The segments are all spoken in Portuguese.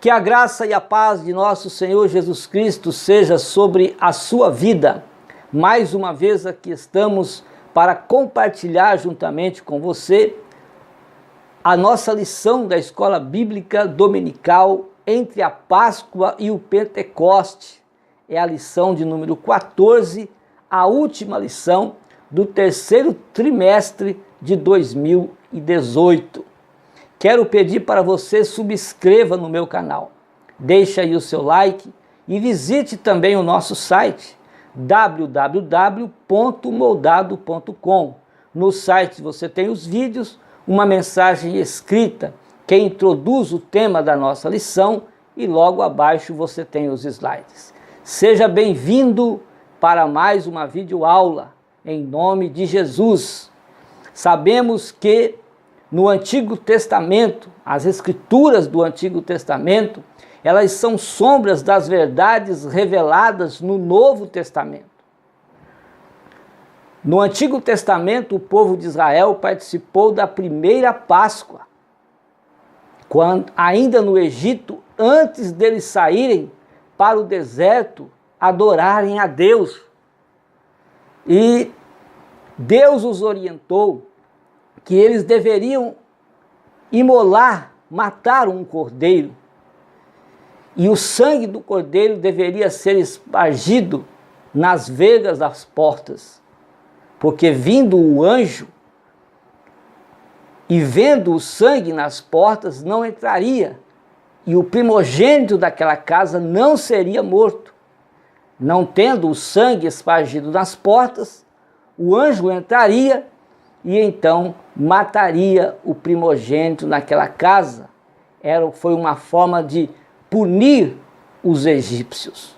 Que a graça e a paz de nosso Senhor Jesus Cristo seja sobre a sua vida. Mais uma vez aqui estamos para compartilhar juntamente com você a nossa lição da Escola Bíblica Dominical entre a Páscoa e o Pentecoste. É a lição de número 14, a última lição do terceiro trimestre de 2018. Quero pedir para você subscreva no meu canal, deixe aí o seu like e visite também o nosso site www.moldado.com. No site você tem os vídeos, uma mensagem escrita que introduz o tema da nossa lição e logo abaixo você tem os slides. Seja bem-vindo para mais uma videoaula em nome de Jesus. Sabemos que no Antigo Testamento, as Escrituras do Antigo Testamento, elas são sombras das verdades reveladas no Novo Testamento. No Antigo Testamento, o povo de Israel participou da primeira Páscoa, quando, ainda no Egito, antes deles saírem para o deserto, adorarem a Deus. E Deus os orientou que eles deveriam imolar, matar um cordeiro, e o sangue do cordeiro deveria ser espargido nas vegas das portas, porque vindo o anjo e vendo o sangue nas portas não entraria, e o primogênito daquela casa não seria morto. Não tendo o sangue espargido nas portas, o anjo entraria e então mataria o primogênito naquela casa. Foi uma forma de punir os egípcios.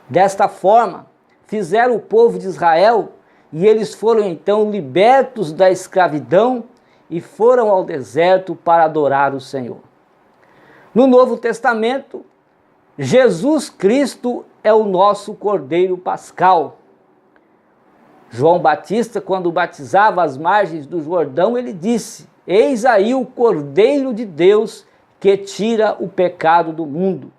Desta forma, fizeram o povo de Israel e eles foram então libertos da escravidão e foram ao deserto para adorar o Senhor. No Novo Testamento, Jesus Cristo é o nosso Cordeiro Pascal. João Batista, quando batizava às margens do Jordão, ele disse: eis aí o Cordeiro de Deus que tira o pecado do mundo.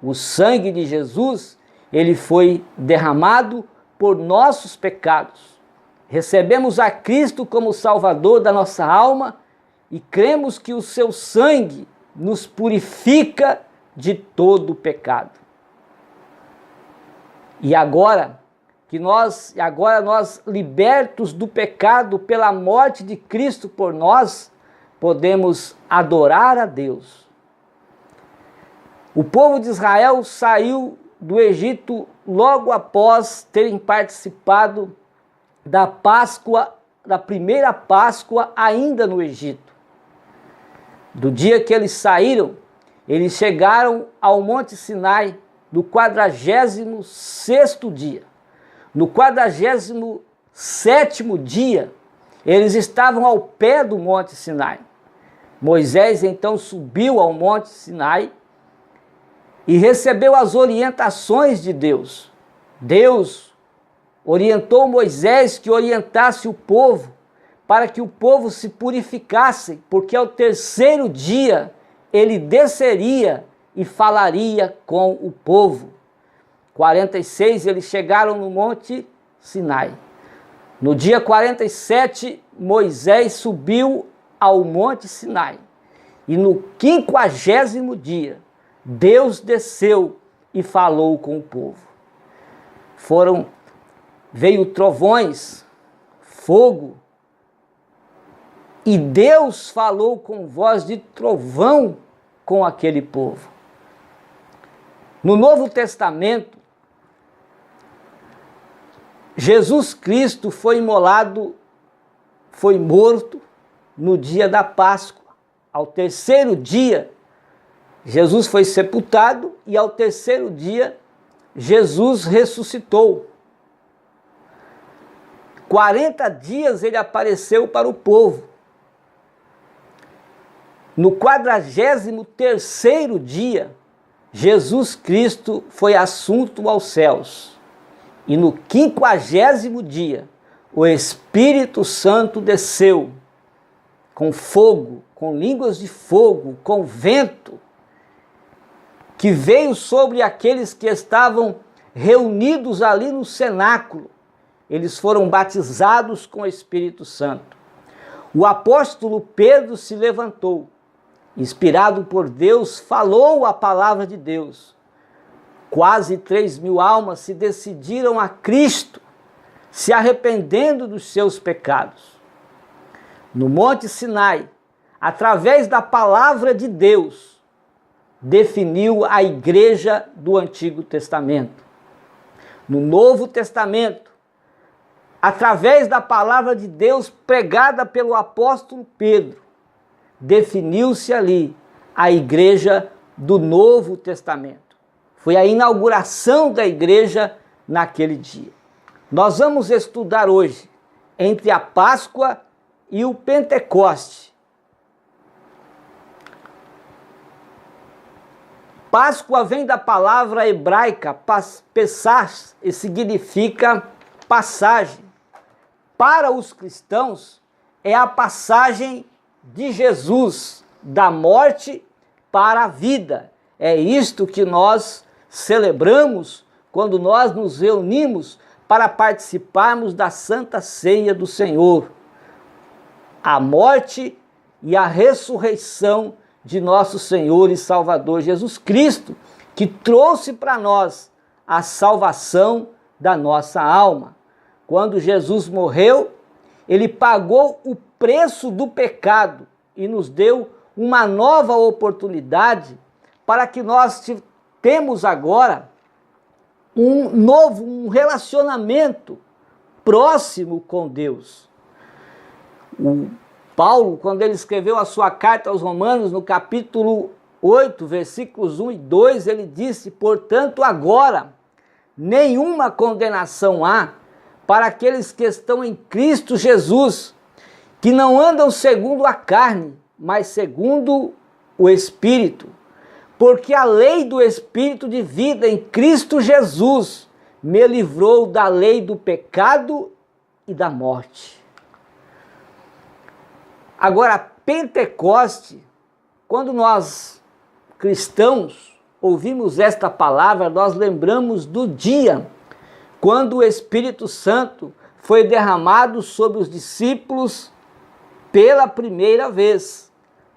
O sangue de Jesus, ele foi derramado por nossos pecados. Recebemos a Cristo como Salvador da nossa alma e cremos que o seu sangue nos purifica de todo o pecado. E agora nós, libertos do pecado pela morte de Cristo por nós, podemos adorar a Deus. O povo de Israel saiu do Egito logo após terem participado da Páscoa, da primeira Páscoa ainda no Egito. Do dia que eles saíram, eles chegaram ao Monte Sinai no 46º dia. No 47º dia, eles estavam ao pé do Monte Sinai. Moisés então subiu ao Monte Sinai e recebeu as orientações de Deus. Deus orientou Moisés que orientasse o povo para que o povo se purificasse, porque ao terceiro dia ele desceria e falaria com o povo. 46, eles chegaram no Monte Sinai. No dia 47, Moisés subiu ao Monte Sinai. E no 50º dia, Deus desceu e falou com o povo. Veio trovões, fogo, e Deus falou com voz de trovão com aquele povo. No Novo Testamento, Jesus Cristo foi imolado, foi morto no dia da Páscoa. Ao terceiro dia, Jesus foi sepultado e ao terceiro dia, Jesus ressuscitou. 40 dias ele apareceu para o povo. No 43º dia, Jesus Cristo foi assunto aos céus. E no 50º dia, o Espírito Santo desceu com fogo, com línguas de fogo, com vento, que veio sobre aqueles que estavam reunidos ali no cenáculo. Eles foram batizados com o Espírito Santo. O apóstolo Pedro se levantou, inspirado por Deus, falou a palavra de Deus. Quase 3.000 almas se decidiram a Cristo, se arrependendo dos seus pecados. No Monte Sinai, através da palavra de Deus, definiu a igreja do Antigo Testamento. No Novo Testamento, através da palavra de Deus pregada pelo apóstolo Pedro, definiu-se ali a igreja do Novo Testamento. Foi a inauguração da igreja naquele dia. Nós vamos estudar hoje entre a Páscoa e o Pentecoste. Páscoa vem da palavra hebraica Pessach e significa passagem. Para os cristãos, é a passagem de Jesus, da morte para a vida. É isto que nós celebramos quando nós nos reunimos para participarmos da Santa Ceia do Senhor. A morte e a ressurreição de nosso Senhor e Salvador Jesus Cristo, que trouxe para nós a salvação da nossa alma. Quando Jesus morreu, ele pagou o preço do pecado e nos deu uma nova oportunidade para que nós temos agora um relacionamento próximo com Deus. O Paulo, quando ele escreveu a sua carta aos Romanos, no capítulo 8, versículos 1 e 2, ele disse: portanto, agora nenhuma condenação há para aqueles que estão em Cristo Jesus, que não andam segundo a carne, mas segundo o Espírito. Porque a lei do Espírito de vida em Cristo Jesus me livrou da lei do pecado e da morte. Agora, Pentecoste, quando nós cristãos ouvimos esta palavra, nós lembramos do dia quando o Espírito Santo foi derramado sobre os discípulos pela primeira vez.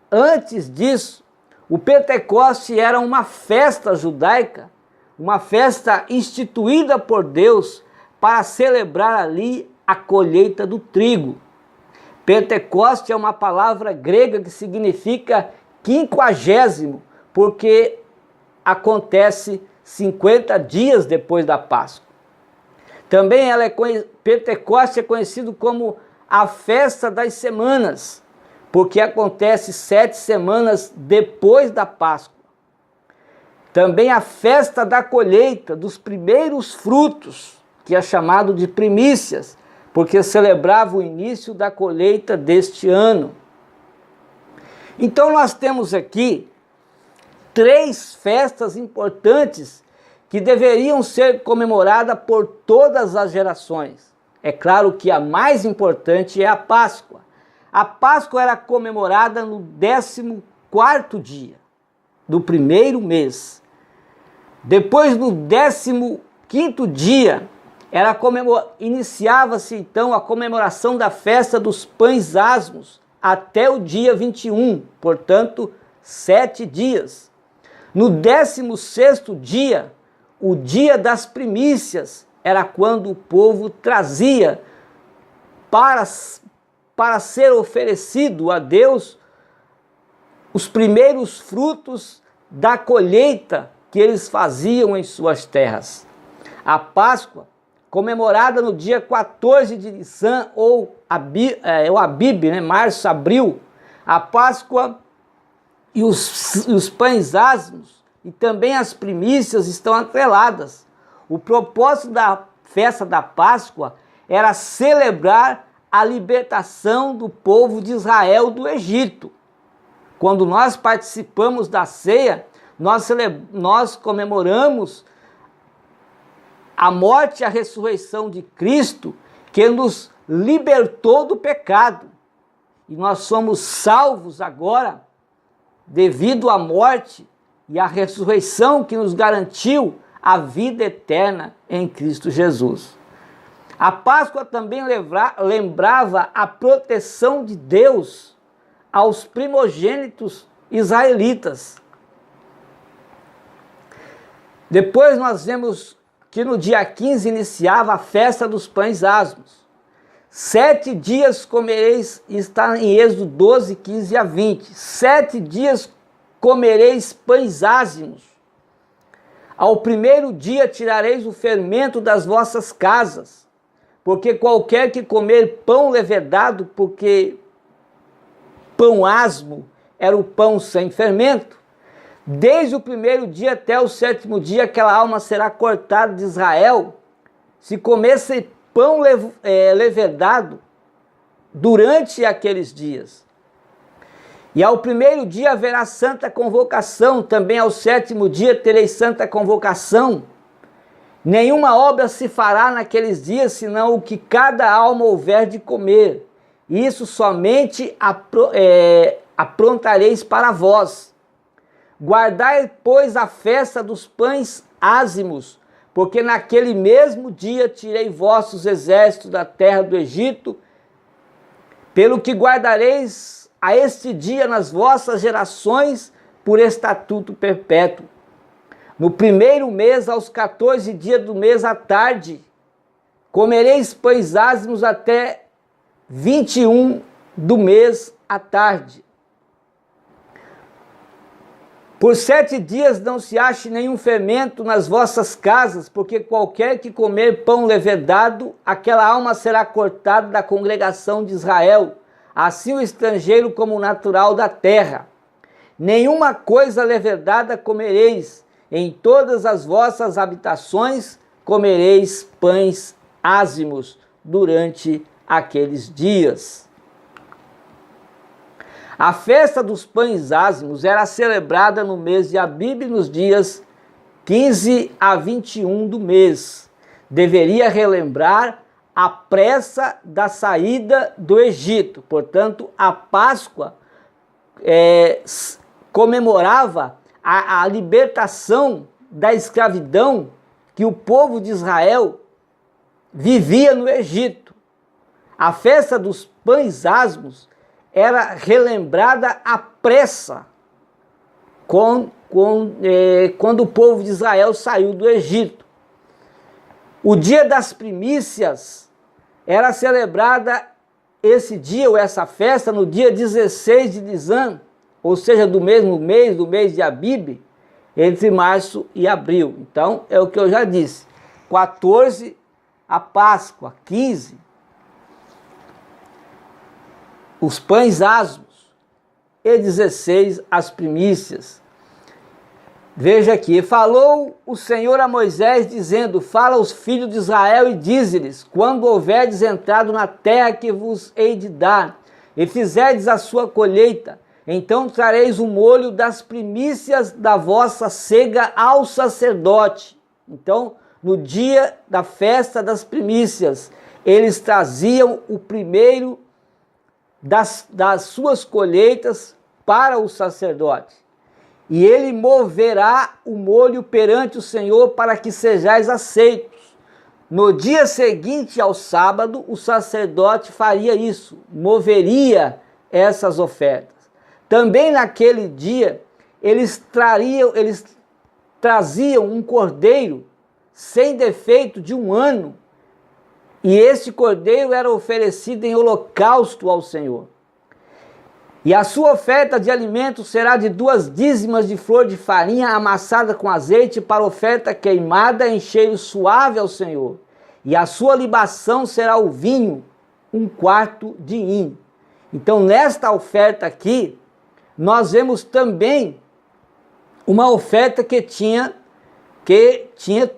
Antes disso, o Pentecoste era uma festa judaica, uma festa instituída por Deus para celebrar ali a colheita do trigo. Pentecoste é uma palavra grega que significa 50º, porque acontece 50 dias depois da Páscoa. Também Pentecoste é conhecido como a festa das semanas, porque acontece 7 semanas depois da Páscoa. Também a festa da colheita dos primeiros frutos, que é chamado de primícias, porque celebrava o início da colheita deste ano. Então nós temos aqui 3 festas importantes que deveriam ser comemoradas por todas as gerações. É claro que a mais importante é a Páscoa. A Páscoa era comemorada no 14º dia do primeiro mês. Depois, no 15º dia, iniciava-se então a comemoração da festa dos pães asmos até o dia 21, portanto, 7 dias. No 16º dia, o dia das primícias, era quando o povo trazia para ser oferecido a Deus os primeiros frutos da colheita que eles faziam em suas terras. A Páscoa, comemorada no dia 14 de Nissan, ou Abib, março, abril, a Páscoa e os pães asmos e também as primícias estão atreladas. O propósito da festa da Páscoa era celebrar a libertação do povo de Israel do Egito. Quando nós participamos da ceia, nós comemoramos a morte e a ressurreição de Cristo, que nos libertou do pecado. E nós somos salvos agora devido à morte e a ressurreição que nos garantiu a vida eterna em Cristo Jesus. A Páscoa também lembrava a proteção de Deus aos primogênitos israelitas. Depois nós vemos que no dia 15 iniciava a festa dos pães asmos. 7 dias comereis, está em Êxodo 12, 15 a 20. 7 dias comereis pães ázimos. Ao primeiro dia tirareis o fermento das vossas casas, porque qualquer que comer pão levedado, porque pão asmo era o pão sem fermento, desde o primeiro dia até o 7º dia, aquela alma será cortada de Israel. Se comesse pão levedado durante aqueles dias. E ao primeiro dia haverá santa convocação, também ao 7º dia tereis santa convocação. Nenhuma obra se fará naqueles dias, senão o que cada alma houver de comer. Isso somente aprontareis para vós. Guardai, pois, a festa dos pães ázimos, porque naquele mesmo dia tirei vossos exércitos da terra do Egito, pelo que guardareis a este dia nas vossas gerações por estatuto perpétuo. No primeiro mês, aos 14 dias do mês à tarde, comereis pães ázimos até 21 do mês à tarde. Por 7 dias não se ache nenhum fermento nas vossas casas, porque qualquer que comer pão levedado, aquela alma será cortada da congregação de Israel, assim o estrangeiro como o natural da terra. Nenhuma coisa levedada comereis, em todas as vossas habitações comereis pães ázimos durante aqueles dias. A festa dos pães ázimos era celebrada no mês de Abib, nos dias 15 a 21 do mês. Deveria relembrar a pressa da saída do Egito. Portanto, a Páscoa comemorava a libertação da escravidão que o povo de Israel vivia no Egito. A festa dos pães ázimos era relembrada à pressa quando o povo de Israel saiu do Egito. O dia das primícias era celebrada esse dia ou essa festa no dia 16 de Nisan, ou seja, do mesmo mês, do mês de Abib, entre março e abril. Então, é o que eu já disse. 14, a Páscoa. 15, os pães ázimos. E 16, as primícias. Veja aqui, falou o Senhor a Moisés, dizendo, fala aos filhos de Israel e dize-lhes, quando houverdes entrado na terra que vos hei de dar, e fizerdes a sua colheita, então trareis o molho das primícias da vossa cega ao sacerdote. Então, no dia da festa das primícias, eles traziam o primeiro das suas colheitas para o sacerdote. E ele moverá o molho perante o Senhor para que sejais aceitos. No dia seguinte ao sábado, o sacerdote faria isso, moveria essas ofertas. Também naquele dia, eles traziam um cordeiro sem defeito de 1 ano, e este cordeiro era oferecido em holocausto ao Senhor. E a sua oferta de alimento será de 2 dízimas de flor de farinha amassada com azeite para oferta queimada em cheiro suave ao Senhor. E a sua libação será o vinho, 1/4 de hin. Então, nesta oferta aqui, nós vemos também uma oferta que tinha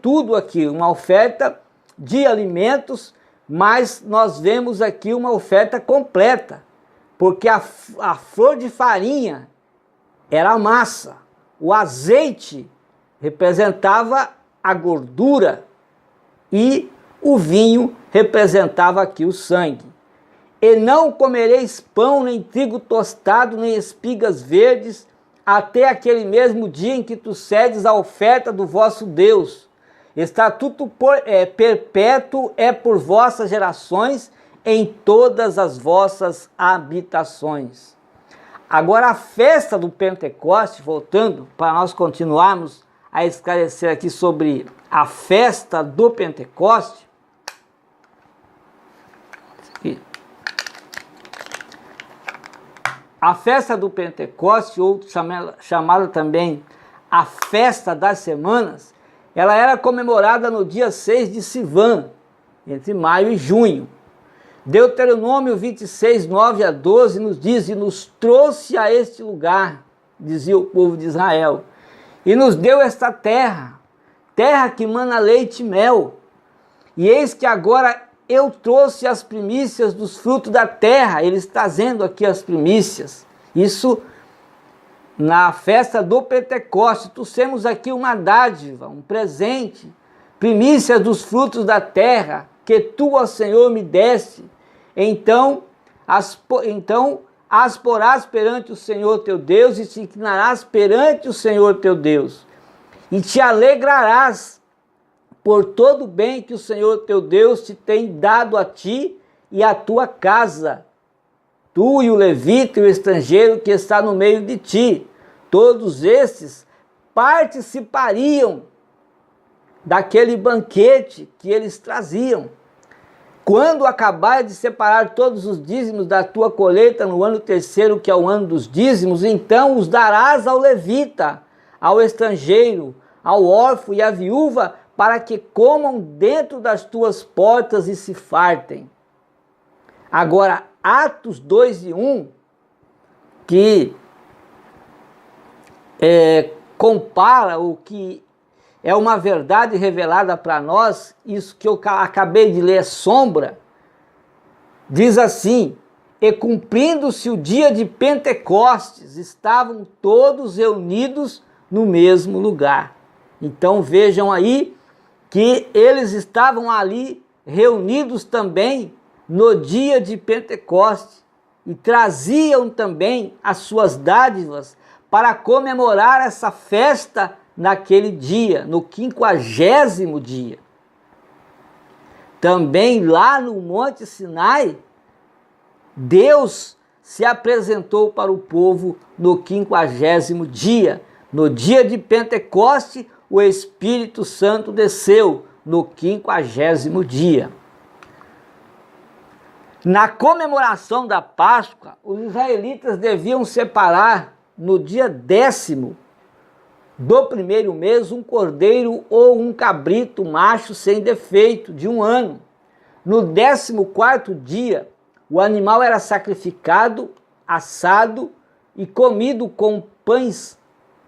tudo aqui, uma oferta de alimentos, mas nós vemos aqui uma oferta completa, porque a flor de farinha era a massa, o azeite representava a gordura e o vinho representava aqui o sangue. E não comereis pão, nem trigo tostado, nem espigas verdes, até aquele mesmo dia em que tu cedes a oferta do vosso Deus. Estatuto perpétuo é por vossas gerações em todas as vossas habitações. Agora a festa do Pentecoste, voltando, para nós continuarmos a esclarecer aqui sobre a festa do Pentecoste. A festa do Pentecoste, ou chamada também a festa das semanas, ela era comemorada no dia 6 de Sivan, entre maio e junho. Deuteronômio 26, 9 a 12 nos diz: e nos trouxe a este lugar, dizia o povo de Israel, e nos deu esta terra, terra que mana leite e mel. E eis que agora eu trouxe as primícias dos frutos da terra. Eles trazendo aqui as primícias. Isso na festa do Pentecoste. Trouxemos aqui uma dádiva, um presente, primícias dos frutos da terra, que tu, ó Senhor, me deste. Então as porás perante o Senhor teu Deus, e te inclinarás perante o Senhor teu Deus, e te alegrarás por todo o bem que o Senhor teu Deus te tem dado a ti e à tua casa, tu e o levita e o estrangeiro que está no meio de ti. Todos estes participariam daquele banquete que eles traziam. Quando acabares de separar todos os dízimos da tua colheita no ano terceiro, que é o ano dos dízimos, então os darás ao levita, ao estrangeiro, ao órfão e à viúva, para que comam dentro das tuas portas e se fartem. Agora, Atos 2 e 1, que compara o que é uma verdade revelada para nós, isso que eu acabei de ler, sombra, diz assim: e cumprindo-se o dia de Pentecostes, estavam todos reunidos no mesmo lugar. Então vejam aí que eles estavam ali reunidos também no dia de Pentecostes e traziam também as suas dádivas para comemorar essa festa naquele dia, no 50º dia. Também lá no Monte Sinai, Deus se apresentou para o povo no 50º dia. No dia de Pentecoste, o Espírito Santo desceu no 50º dia. Na comemoração da Páscoa, os israelitas deviam separar no dia 10º do primeiro mês um cordeiro ou um cabrito macho sem defeito de 1 ano. No 14º dia, o animal era sacrificado, assado e comido com pães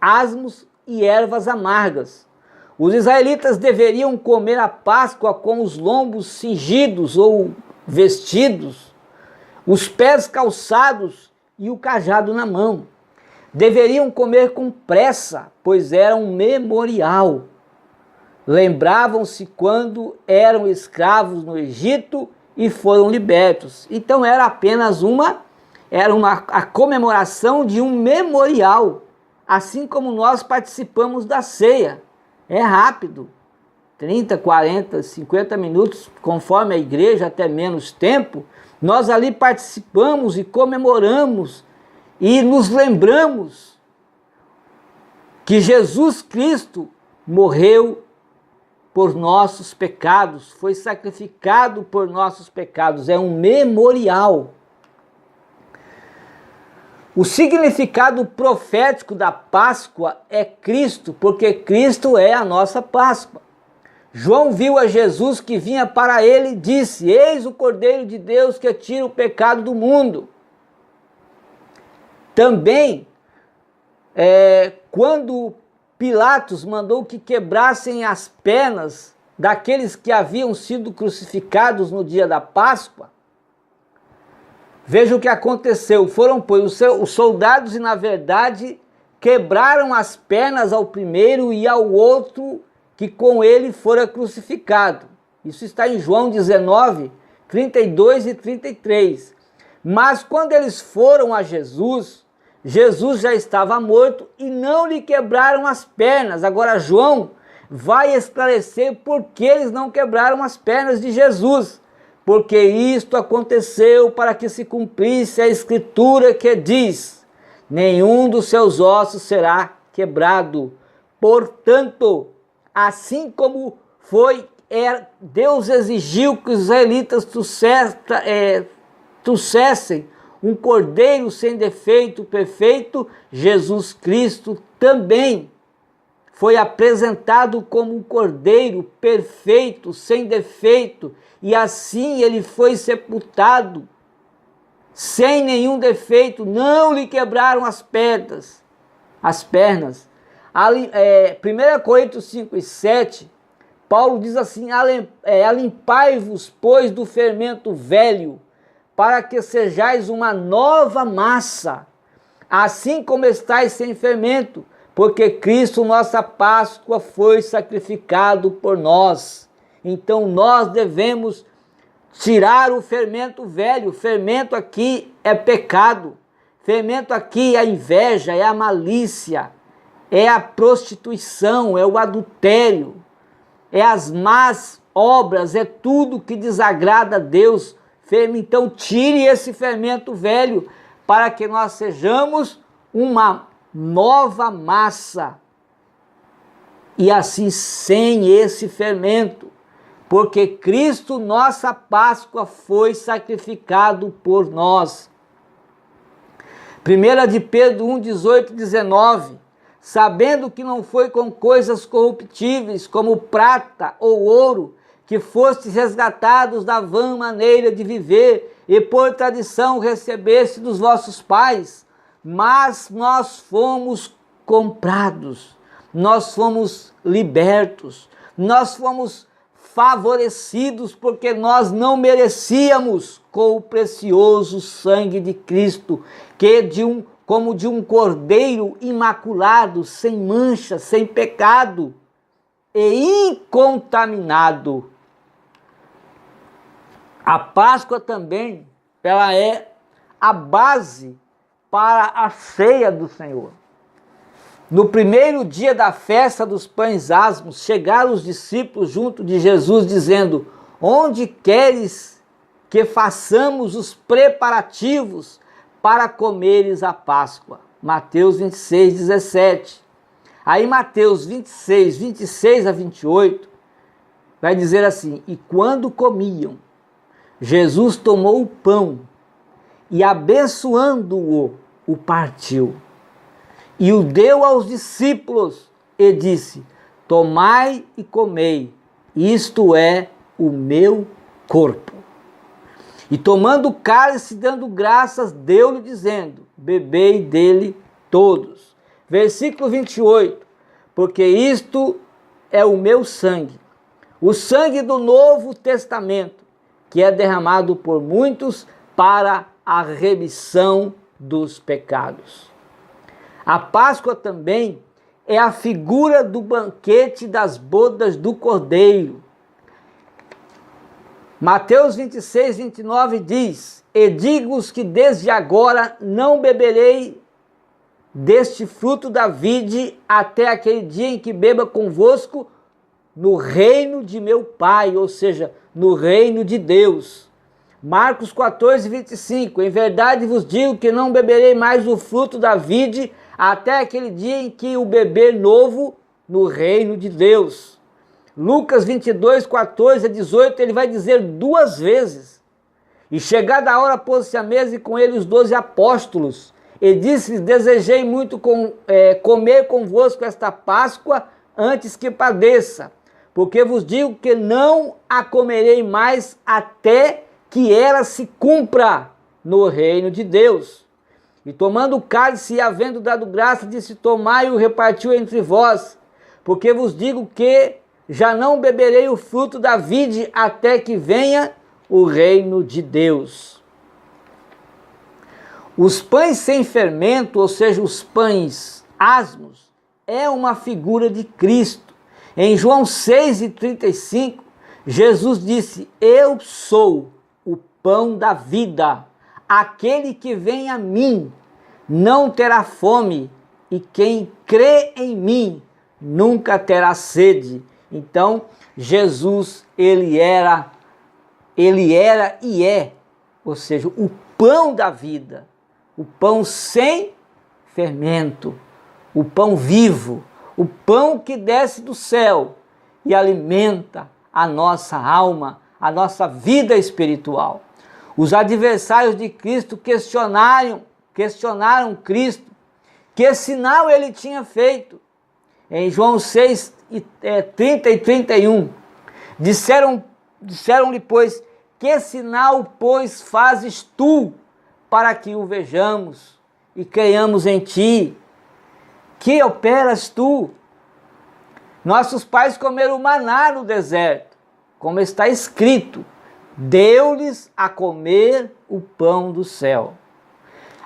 asmos e ervas amargas. Os israelitas deveriam comer a Páscoa com os lombos cingidos ou vestidos, os pés calçados e o cajado na mão. Deveriam comer com pressa, pois era um memorial. Lembravam-se quando eram escravos no Egito e foram libertos. Então era apenas a comemoração de um memorial, assim como nós participamos da ceia. É rápido, 30, 40, 50 minutos, conforme a igreja, até menos tempo, nós ali participamos e comemoramos e nos lembramos que Jesus Cristo morreu por nossos pecados, foi sacrificado por nossos pecados, é um memorial. O significado profético da Páscoa é Cristo, porque Cristo é a nossa Páscoa. João viu a Jesus que vinha para ele e disse: eis o Cordeiro de Deus que tira o pecado do mundo. Também, quando Pilatos mandou que quebrassem as pernas daqueles que haviam sido crucificados no dia da Páscoa, veja o que aconteceu. Foram os soldados e, na verdade, quebraram as pernas ao primeiro e ao outro que com ele fora crucificado. Isso está em João 19, 32 e 33. Mas quando eles foram a Jesus, Jesus já estava morto e não lhe quebraram as pernas. Agora João vai esclarecer por que eles não quebraram as pernas de Jesus. Porque isto aconteceu para que se cumprisse a escritura que diz: nenhum dos seus ossos será quebrado. Portanto, assim como Deus exigiu que os israelitas trouxessem um cordeiro sem defeito, perfeito, Jesus Cristo também foi apresentado como um cordeiro perfeito, sem defeito, e assim ele foi sepultado sem nenhum defeito, não lhe quebraram as pernas. 1 Coríntios 5 e 7, Paulo diz assim: alimpai-vos, pois, do fermento velho, para que sejais uma nova massa, assim como estáis sem fermento, porque Cristo, nossa Páscoa, foi sacrificado por nós. Então nós devemos tirar o fermento velho. Fermento aqui é pecado. Fermento aqui é a inveja, é a malícia, é a prostituição, é o adultério, é as más obras, é tudo que desagrada a Deus. Então tire esse fermento velho para que nós sejamos uma nova massa. E assim sem esse fermento, porque Cristo, nossa Páscoa, foi sacrificado por nós. 1 de Pedro 1, 18 e 19, sabendo que não foi com coisas corruptíveis, como prata ou ouro, que fostes resgatados da vã maneira de viver, e por tradição recebeste dos vossos pais, mas nós fomos comprados, nós fomos libertos, nós fomos favorecidos, porque nós não merecíamos, com o precioso sangue de Cristo, que como de um cordeiro imaculado, sem mancha, sem pecado e incontaminado. A Páscoa também, ela é a base para a ceia do Senhor. No primeiro dia da festa dos pães asmos, chegaram os discípulos junto de Jesus, dizendo: onde queres que façamos os preparativos para comeres a Páscoa? Mateus 26, 17. Aí Mateus 26, 26 a 28, vai dizer assim: e quando comiam, Jesus tomou o pão e, abençoando-o, o partiu e o deu aos discípulos e disse: tomai e comei, isto é o meu corpo. E tomando o cálice, dando graças, deu-lhe, dizendo: bebei dele todos. Versículo 28, porque isto é o meu sangue, o sangue do Novo Testamento, que é derramado por muitos para a remissão dos pecados. A Páscoa também é a figura do banquete das bodas do Cordeiro. Mateus 26, 29 diz: e digo-vos que desde agora não beberei deste fruto da vide até aquele dia em que beba convosco no reino de meu Pai, ou seja, no reino de Deus. Marcos 14, 25, em verdade vos digo que não beberei mais do fruto da vide até aquele dia em que o beber novo no reino de Deus. Lucas 22, 14 a 18, ele vai dizer duas vezes: e chegada a hora pôs-se à mesa e com ele os 12 apóstolos, e disse-lhes: desejei muito comer convosco esta Páscoa antes que padeça, porque vos digo que não a comerei mais até que ela se cumpra no reino de Deus. E tomando o cálice e havendo dado graça, disse: tomai e o repartiu entre vós, porque vos digo que já não beberei o fruto da vide até que venha o reino de Deus. Os pães sem fermento, ou seja, os pães asmos, é uma figura de Cristo. Em João 6,35, Jesus disse: eu sou o pão da vida. Aquele que vem a mim não terá fome, e quem crê em mim nunca terá sede. Então, Jesus, ele era e é, ou seja, o pão da vida, o pão sem fermento, o pão vivo, o pão que desce do céu e alimenta a nossa alma, a nossa vida espiritual. Os adversários de Cristo questionaram Cristo, que sinal ele tinha feito. Em João 6, 30 e 31, disseram-lhe, pois, que sinal, pois, fazes tu para que o vejamos e creiamos em ti? Que operas tu? Nossos pais comeram maná no deserto, como está escrito, deu-lhes a comer o pão do céu.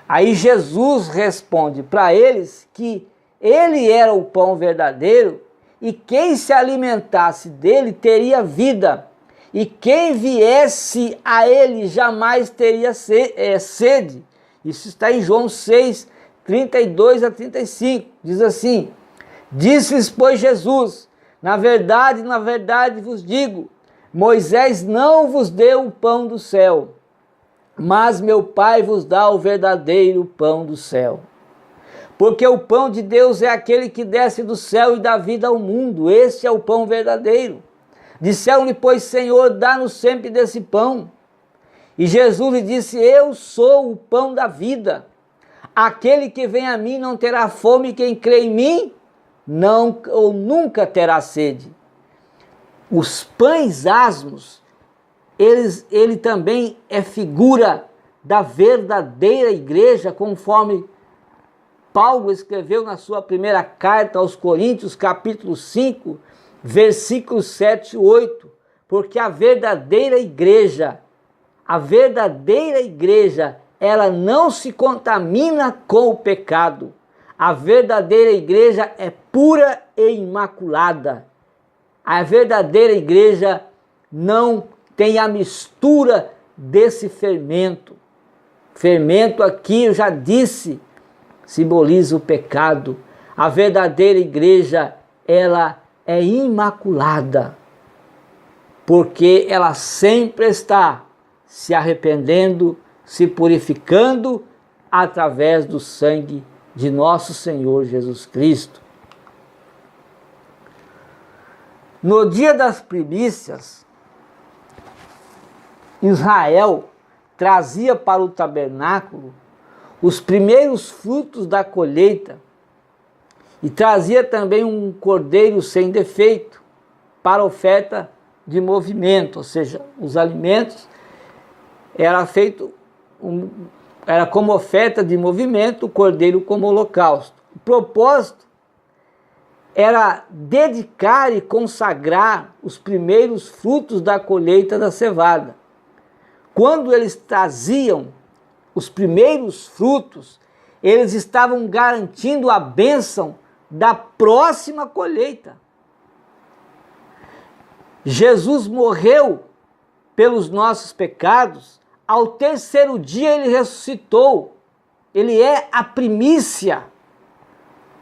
Aí Jesus responde para eles que ele era o pão verdadeiro e quem se alimentasse dele teria vida, e quem viesse a ele jamais teria sede. Isso está em João 6, 32 a 35. Diz assim: disse-lhes, pois, Jesus, na verdade vos digo, Moisés não vos deu o pão do céu, mas meu Pai vos dá o verdadeiro pão do céu. Porque o pão de Deus é aquele que desce do céu e dá vida ao mundo. Esse é o pão verdadeiro. Disseram-lhe, pois, Senhor, dá-nos sempre desse pão. E Jesus lhe disse, eu sou o pão da vida. Aquele que vem a mim não terá fome, quem crê em mim não ou nunca terá sede. Os pães asmos, ele também é figura da verdadeira igreja, conforme Paulo escreveu na sua primeira carta aos Coríntios, capítulo 5, versículos 7 e 8, porque a verdadeira igreja, ela não se contamina com o pecado. A verdadeira igreja é pura e imaculada. A verdadeira igreja não tem a mistura desse fermento. Fermento aqui, eu já disse, simboliza o pecado. A verdadeira igreja, ela é imaculada, porque ela sempre está se arrependendo, se purificando através do sangue de nosso Senhor Jesus Cristo. No dia das primícias, Israel trazia para o tabernáculo os primeiros frutos da colheita e trazia também um cordeiro sem defeito para oferta de movimento, ou seja, os alimentos era como oferta de movimento, o cordeiro como holocausto. O propósito era dedicar e consagrar os primeiros frutos da colheita da cevada. Quando eles traziam os primeiros frutos, eles estavam garantindo a bênção da próxima colheita. Jesus morreu pelos nossos pecados, ao terceiro dia ele ressuscitou. Ele é a primícia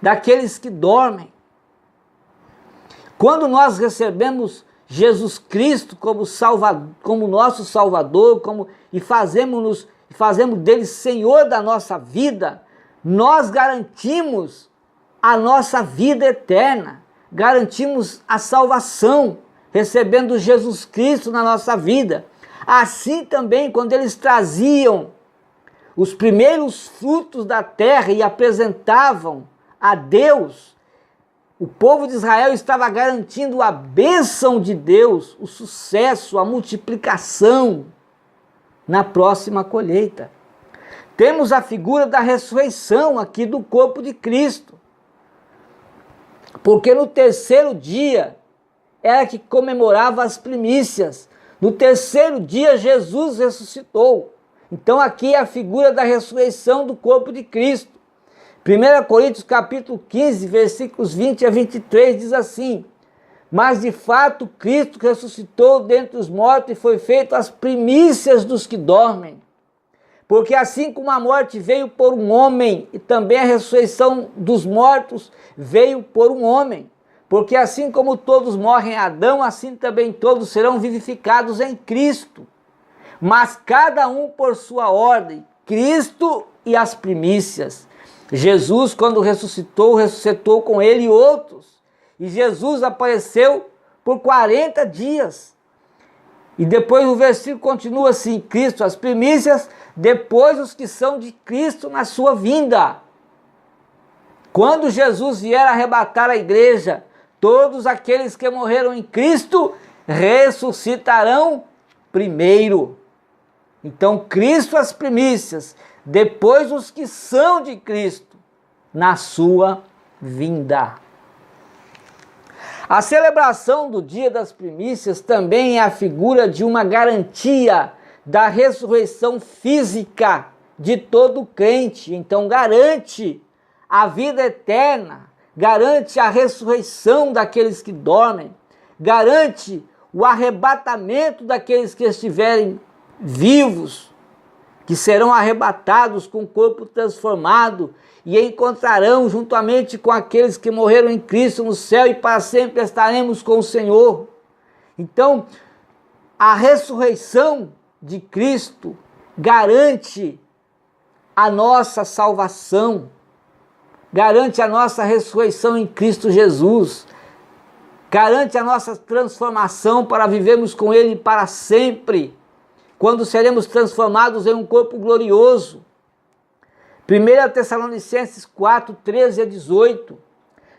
daqueles que dormem. Quando nós recebemos Jesus Cristo como nosso Salvador, e fazemos dele Senhor da nossa vida, nós garantimos a nossa vida eterna, garantimos a salvação, recebendo Jesus Cristo na nossa vida. Assim também, quando eles traziam os primeiros frutos da terra e apresentavam a Deus, o povo de Israel estava garantindo a bênção de Deus, o sucesso, a multiplicação na próxima colheita. Temos a figura da ressurreição aqui do corpo de Cristo. Porque no terceiro dia era que comemorava as primícias. No terceiro dia Jesus ressuscitou. Então aqui é a figura da ressurreição do corpo de Cristo. 1 Coríntios capítulo 15, versículos 20 a 23 diz assim: mas de fato Cristo ressuscitou dentre os mortos e foi feito as primícias dos que dormem. Porque assim como a morte veio por um homem, e também a ressurreição dos mortos veio por um homem. Porque assim como todos morrem em Adão, assim também todos serão vivificados em Cristo. Mas cada um por sua ordem, Cristo e as primícias. Jesus, quando ressuscitou, ressuscitou com ele e outros. E Jesus apareceu por 40 dias. E depois o versículo continua assim: Cristo, as primícias, depois os que são de Cristo na sua vinda. Quando Jesus vier arrebatar a igreja, todos aqueles que morreram em Cristo ressuscitarão primeiro. Então, Cristo as primícias, depois os que são de Cristo na sua vinda. A celebração do dia das primícias também é a figura de uma garantia da ressurreição física de todo crente. Então, garante a vida eterna, garante a ressurreição daqueles que dormem, garante o arrebatamento daqueles que estiverem vivos, que serão arrebatados com o corpo transformado e encontrarão juntamente com aqueles que morreram em Cristo no céu e para sempre estaremos com o Senhor. Então, a ressurreição de Cristo garante a nossa salvação, garante a nossa ressurreição em Cristo Jesus, garante a nossa transformação para vivermos com Ele para sempre, quando seremos transformados em um corpo glorioso. 1 Tessalonicenses 4, 13 a 18.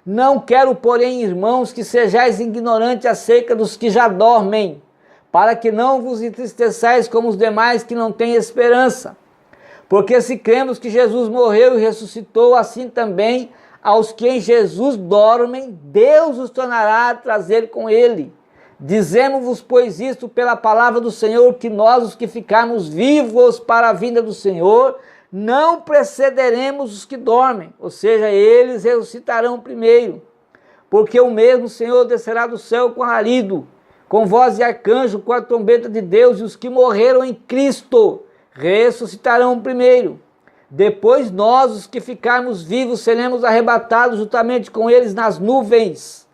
Não quero, porém, irmãos, que sejais ignorantes acerca dos que já dormem, para que não vos entristeçais como os demais que não têm esperança. Porque se cremos que Jesus morreu e ressuscitou, assim também aos que em Jesus dormem, Deus os tornará a trazer com ele. Dizemos-vos, pois, isto pela palavra do Senhor, que nós, os que ficarmos vivos para a vinda do Senhor, não precederemos os que dormem, ou seja, eles ressuscitarão primeiro. Porque o mesmo Senhor descerá do céu com alarido, com voz de arcanjo, com a trombeta de Deus, e os que morreram em Cristo ressuscitarão primeiro. Depois nós, os que ficarmos vivos, seremos arrebatados juntamente com eles nas nuvens,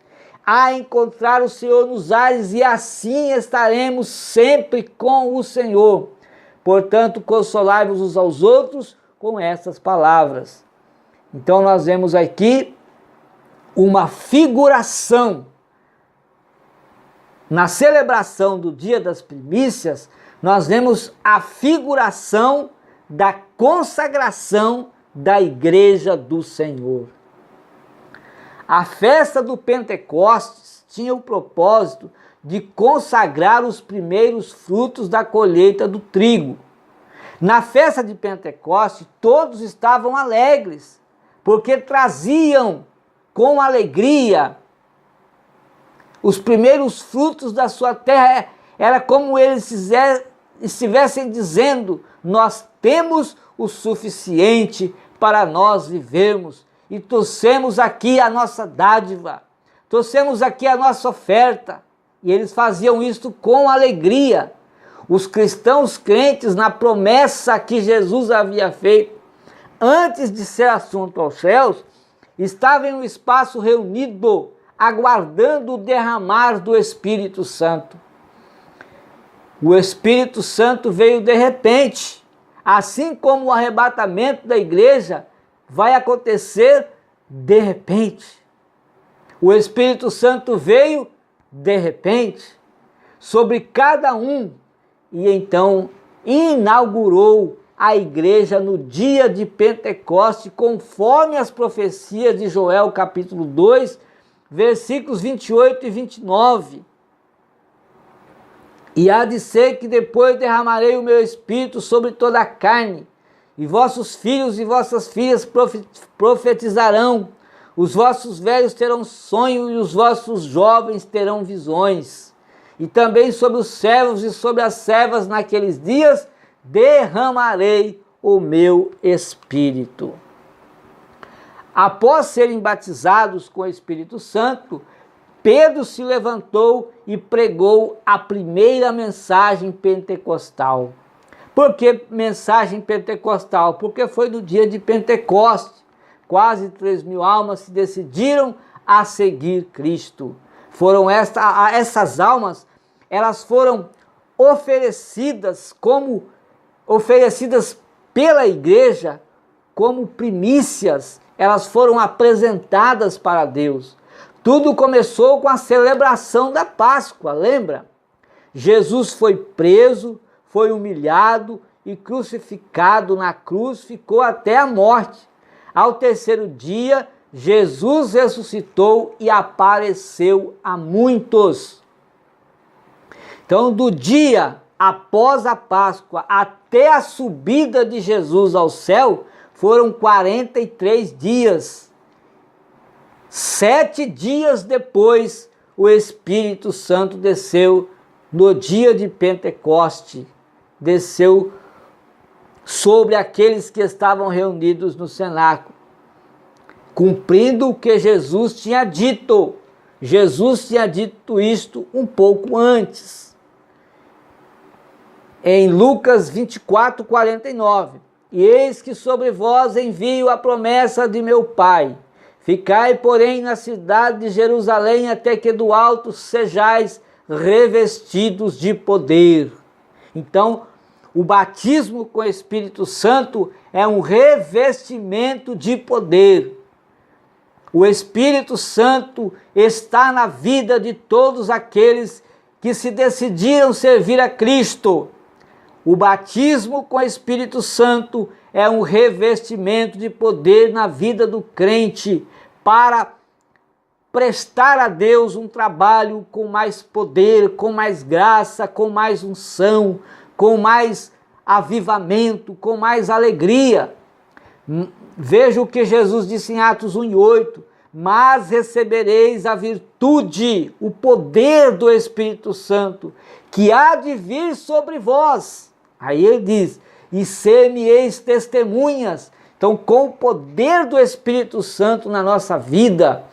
a encontrar o Senhor nos ares, e assim estaremos sempre com o Senhor. Portanto, consolai-vos uns aos outros com essas palavras. Então nós vemos aqui uma figuração. Na celebração do dia das primícias, nós vemos a figuração da consagração da igreja do Senhor. A festa do Pentecostes tinha o propósito de consagrar os primeiros frutos da colheita do trigo. Na festa de Pentecostes, todos estavam alegres, porque traziam com alegria os primeiros frutos da sua terra. Era como eles estivessem dizendo: nós temos o suficiente para nós vivermos, e trouxemos aqui a nossa dádiva, trouxemos aqui a nossa oferta. E eles faziam isto com alegria. Os cristãos crentes na promessa que Jesus havia feito, antes de ser assunto aos céus, estavam em um espaço reunido, aguardando o derramar do Espírito Santo. O Espírito Santo veio de repente, assim como o arrebatamento da igreja vai acontecer de repente. O Espírito Santo veio de repente sobre cada um, e então inaugurou a igreja no dia de Pentecoste, conforme as profecias de Joel capítulo 2, versículos 28 e 29. E há de ser que depois derramarei o meu espírito sobre toda a carne, e vossos filhos e vossas filhas profetizarão, os vossos velhos terão sonho, e os vossos jovens terão visões. E também sobre os servos e sobre as servas naqueles dias derramarei o meu espírito. Após serem batizados com o Espírito Santo, Pedro se levantou e pregou a primeira mensagem pentecostal. Por que mensagem pentecostal? Porque foi no dia de Pentecostes. Quase 3.000 almas se decidiram a seguir Cristo. Foram essas almas, elas foram oferecidas pela igreja como primícias. Elas foram apresentadas para Deus. Tudo começou com a celebração da Páscoa, lembra? Jesus foi preso, foi humilhado e crucificado na cruz, ficou até a morte. Ao terceiro dia, Jesus ressuscitou e apareceu a muitos. Então, do dia após a Páscoa até a subida de Jesus ao céu, foram 43 dias. 7 dias depois, o Espírito Santo desceu no dia de Pentecoste. Desceu sobre aqueles que estavam reunidos no cenáculo, cumprindo o que Jesus tinha dito. Jesus tinha dito isto um pouco antes. Em Lucas 24, 49. E eis que sobre vós envio a promessa de meu Pai. Ficai, porém, na cidade de Jerusalém, até que do alto sejais revestidos de poder. Então, o batismo com o Espírito Santo é um revestimento de poder. O Espírito Santo está na vida de todos aqueles que se decidiram servir a Cristo. O batismo com o Espírito Santo é um revestimento de poder na vida do crente para prestar a Deus um trabalho com mais poder, com mais graça, com mais unção, com mais avivamento, com mais alegria. Veja o que Jesus disse em Atos 1:8. Mas recebereis a virtude, o poder do Espírito Santo, que há de vir sobre vós. Aí ele diz, e ser-me-eis testemunhas. Então, com o poder do Espírito Santo na nossa vida,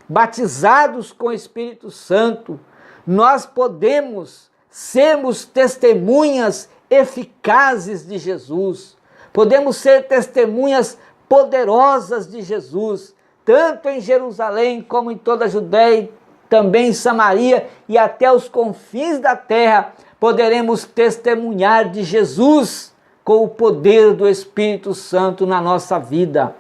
batizados com o Espírito Santo, nós podemos sermos testemunhas eficazes de Jesus. Podemos ser testemunhas poderosas de Jesus, tanto em Jerusalém como em toda a Judéia, também em Samaria e até os confins da terra, poderemos testemunhar de Jesus com o poder do Espírito Santo na nossa vida.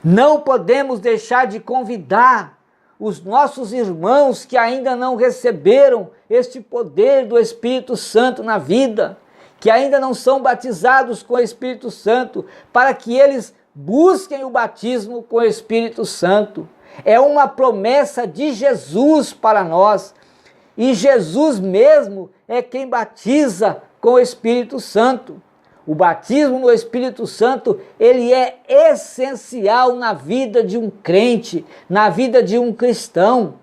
Não podemos deixar de convidar os nossos irmãos que ainda não receberam este poder do Espírito Santo na vida, que ainda não são batizados com o Espírito Santo, para que eles busquem o batismo com o Espírito Santo. É uma promessa de Jesus para nós. E Jesus mesmo é quem batiza com o Espírito Santo. O batismo no Espírito Santo, ele é essencial na vida de um crente, na vida de um cristão.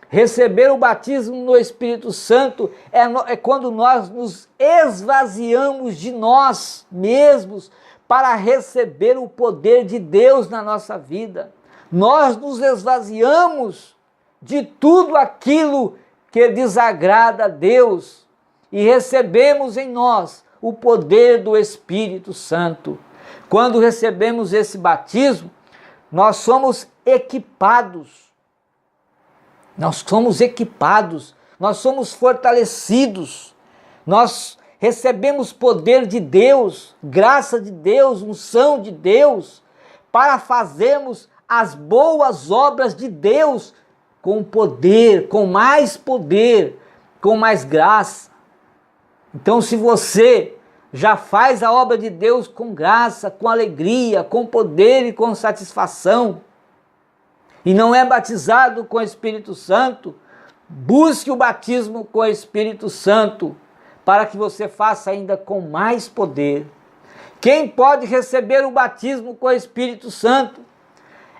Receber o batismo no Espírito Santo é quando nós nos esvaziamos de nós mesmos para receber o poder de Deus na nossa vida. Nós nos esvaziamos de tudo aquilo que desagrada a Deus e recebemos em nós o poder do Espírito Santo. Quando recebemos esse batismo, nós somos equipados. Nós somos fortalecidos. Nós recebemos poder de Deus, graça de Deus, unção de Deus, para fazermos as boas obras de Deus com poder, com mais graça. Então, se você já faz a obra de Deus com graça, com alegria, com poder e com satisfação, e não é batizado com o Espírito Santo, busque o batismo com o Espírito Santo, para que você faça ainda com mais poder. Quem pode receber o batismo com o Espírito Santo?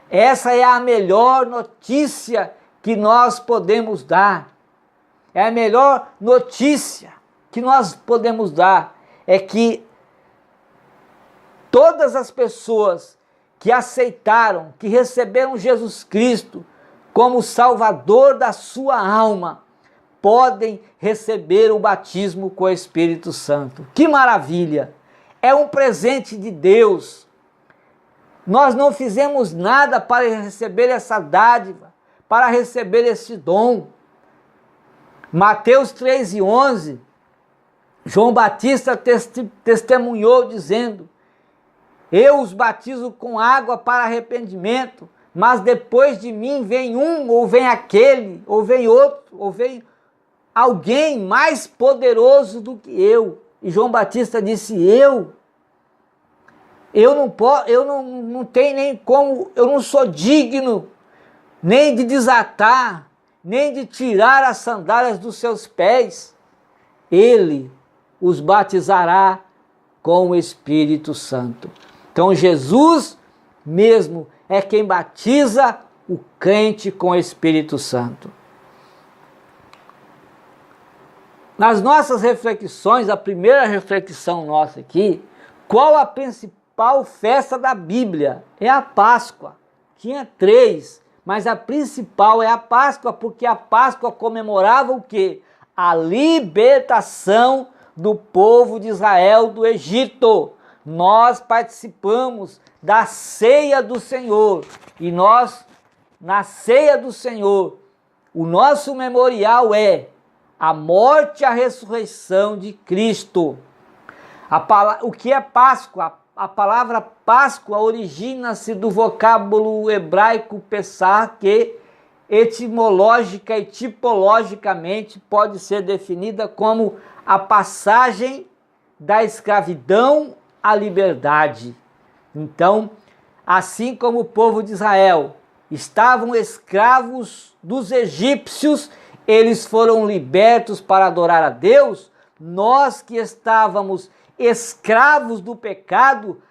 Essa é a melhor notícia que nós podemos dar. É a melhor notícia que nós podemos dar, é que todas as pessoas que aceitaram, que receberam Jesus Cristo como Salvador da sua alma, podem receber o batismo com o Espírito Santo. Que maravilha! É um presente de Deus. Nós não fizemos nada para receber essa dádiva, para receber esse dom. Mateus 3:11, João Batista testemunhou dizendo: eu os batizo com água para arrependimento, mas depois de mim vem um, ou vem aquele, ou vem outro, ou vem alguém mais poderoso do que eu. E João Batista disse: eu não tenho nem como, eu não sou digno nem de desatar, nem de tirar as sandálias dos seus pés. Ele os batizará com o Espírito Santo. Então Jesus mesmo é quem batiza o crente com o Espírito Santo. Nas nossas reflexões, a primeira reflexão nossa aqui, qual a principal festa da Bíblia? É a Páscoa. Tinha 3, mas a principal é a Páscoa, porque a Páscoa comemorava o quê? A libertação do povo de Israel do Egito. Nós participamos da ceia do Senhor, e nós, na ceia do Senhor, o nosso memorial é a morte e a ressurreição de Cristo. O que é Páscoa? A palavra Páscoa origina-se do vocábulo hebraico Pessah, que etimológica e tipologicamente pode ser definida como a passagem da escravidão à liberdade. Então, assim como o povo de Israel estavam escravos dos egípcios, eles foram libertos para adorar a Deus. Nós que estávamos escravos do pecado,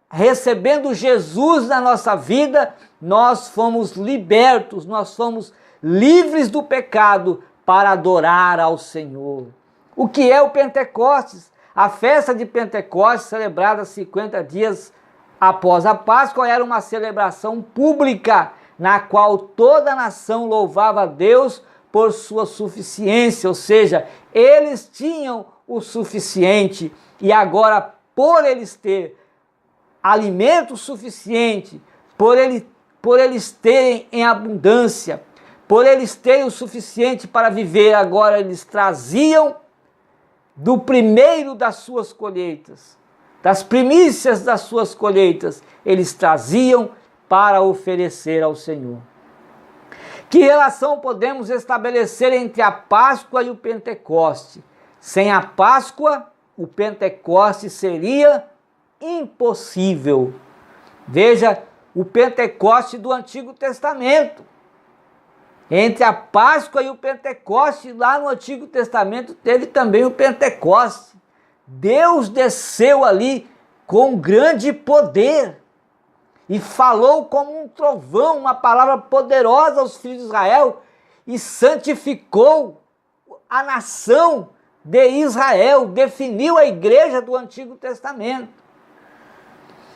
recebendo Jesus na nossa vida, nós fomos libertos, nós fomos livres do pecado para adorar ao Senhor. O que é o Pentecostes? A festa de Pentecostes, celebrada 50 dias após a Páscoa, era uma celebração pública, na qual toda a nação louvava a Deus por sua suficiência, ou seja, eles tinham o suficiente, e agora, por eles ter alimento suficiente, por eles terem em abundância, por eles terem o suficiente para viver, agora eles traziam do primeiro das suas colheitas, das primícias das suas colheitas, eles traziam para oferecer ao Senhor. Que relação podemos estabelecer entre a Páscoa e o Pentecoste? Sem a Páscoa, o Pentecoste seria impossível. Veja o Pentecoste do Antigo Testamento. Entre a Páscoa e o Pentecoste, lá no Antigo Testamento, teve também o Pentecoste. Deus desceu ali com grande poder e falou como um trovão, uma palavra poderosa aos filhos de Israel, e santificou a nação de Israel, definiu a igreja do Antigo Testamento.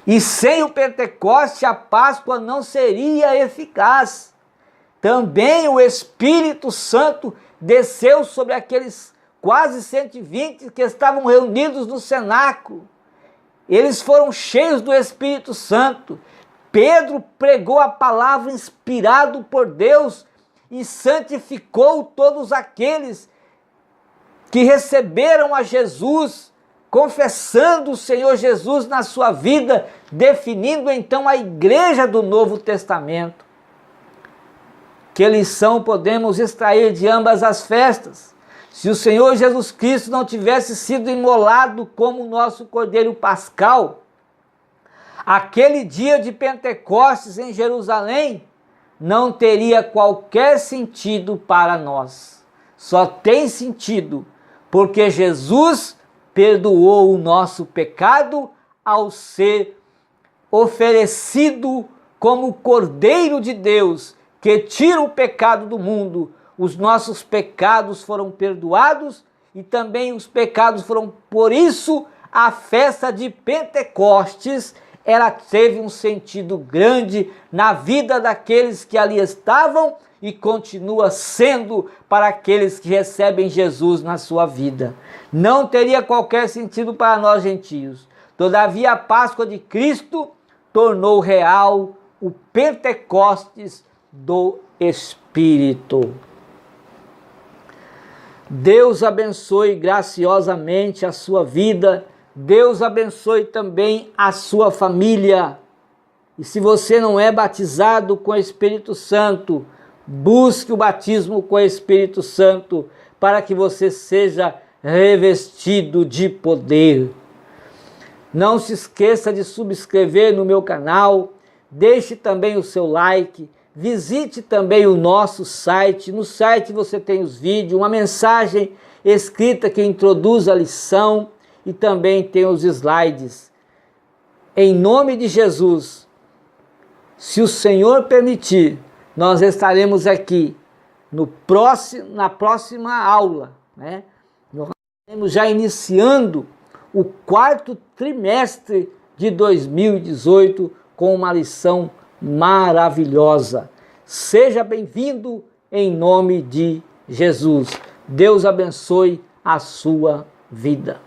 E sem o Pentecoste, a Páscoa não seria eficaz. Também o Espírito Santo desceu sobre aqueles quase 120 que estavam reunidos no cenáculo. Eles foram cheios do Espírito Santo. Pedro pregou a palavra inspirado por Deus e santificou todos aqueles que receberam a Jesus, confessando o Senhor Jesus na sua vida, definindo então a igreja do Novo Testamento. Que lição podemos extrair de ambas as festas? Se o Senhor Jesus Cristo não tivesse sido imolado como o nosso Cordeiro Pascal, aquele dia de Pentecostes em Jerusalém não teria qualquer sentido para nós. Só tem sentido porque Jesus perdoou o nosso pecado ao ser oferecido como Cordeiro de Deus, que tira o pecado do mundo. Os nossos pecados foram perdoados e também os pecados foram, por isso, a festa de Pentecostes ela teve um sentido grande na vida daqueles que ali estavam e continua sendo para aqueles que recebem Jesus na sua vida. Não teria qualquer sentido para nós gentios. Todavia, a Páscoa de Cristo tornou real o Pentecostes do Espírito. Deus abençoe graciosamente a sua vida. Deus abençoe também a sua família. E se você não é batizado com o Espírito Santo, busque o batismo com o Espírito Santo para que você seja revestido de poder. Não se esqueça de subscrever no meu canal, deixe também o seu like, visite também o nosso site. No site você tem os vídeos, uma mensagem escrita que introduz a lição e também tem os slides. Em nome de Jesus, se o Senhor permitir, nós estaremos aqui na próxima aula, né? Nós estaremos já iniciando o 4º trimestre de 2018 com uma lição maravilhosa. Seja bem-vindo em nome de Jesus. Deus abençoe a sua vida.